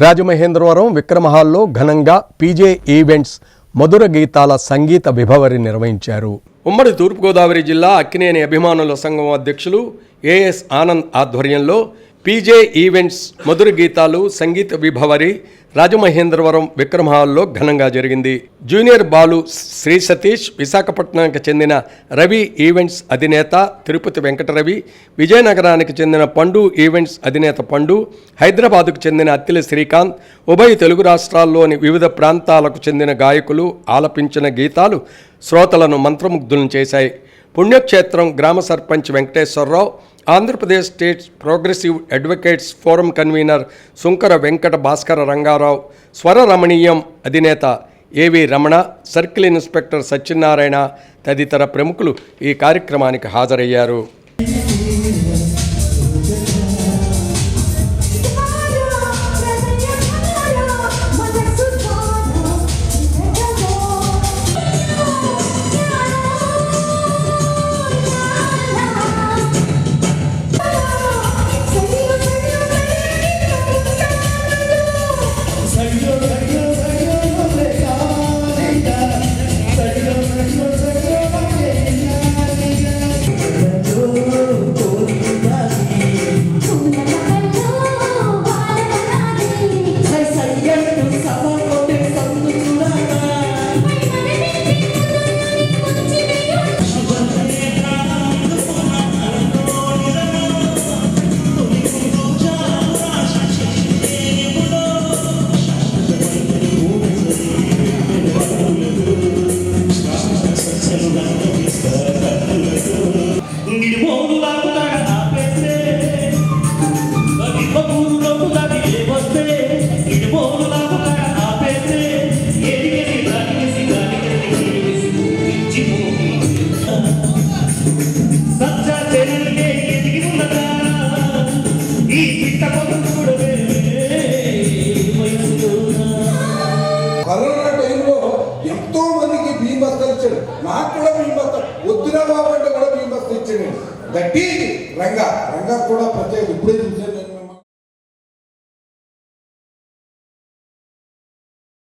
రాజమహేంద్రవరం విక్రమహాల్లో ఘనంగా PJ events మధుర గీతాల సంగీత విభవరి నిర్వహించారు. ఉమ్మడి తూర్పుగోదావరి జిల్లా అక్కినేని అభిమానుల సంఘం అధ్యక్షులు ఏఎస్ ఆనంద్ ఆధ్వర్యంలో పీజే ఈవెంట్స్ మధుర గీతాలు సంగీత విభవరి రాజమహేంద్రవరం విక్రమహాల్లో ఘనంగా జరిగింది. జూనియర్ బాలు శ్రీ సతీష్, విశాఖపట్నానికి చెందిన రవి ఈవెంట్స్ అధినేత తిరుపతి వెంకటరవి, విజయనగరానికి చెందిన పండు ఈవెంట్స్ అధినేత పండు, హైదరాబాదుకు చెందిన అత్తిలి శ్రీకాంత్, ఉభయ తెలుగు రాష్ట్రాల్లోని వివిధ ప్రాంతాలకు చెందిన గాయకులు ఆలపించిన గీతాలు శ్రోతలను మంత్రముగ్ధులను చేశాయి. పుణ్యక్షేత్రం గ్రామ sarpanch Venkateswararao, Andhra Pradesh state progressive advocates forum convener Sunkara Venkata Bhaskara Rangarao, Swara Ramaneeyam అధినేత ఏవి రమణ, సర్కిల్ ఇన్స్పెక్టర్ సత్యనారాయణ తదితర ప్రముఖులు ఈ కార్యక్రమానికి హాజరయ్యారు. కరోనా టైంలో ఎంతో మందికి బియ్యం బస్తాలు ఇచ్చాడు. నాకు కూడా బియ్యం బస్తా వద్దురా బాబు అంటే కూడా బియ్యం బస్తా ఇచ్చాడు. గట్టి రంగా కూడా ప్రత్యేక ఇప్పుడే చూసాను.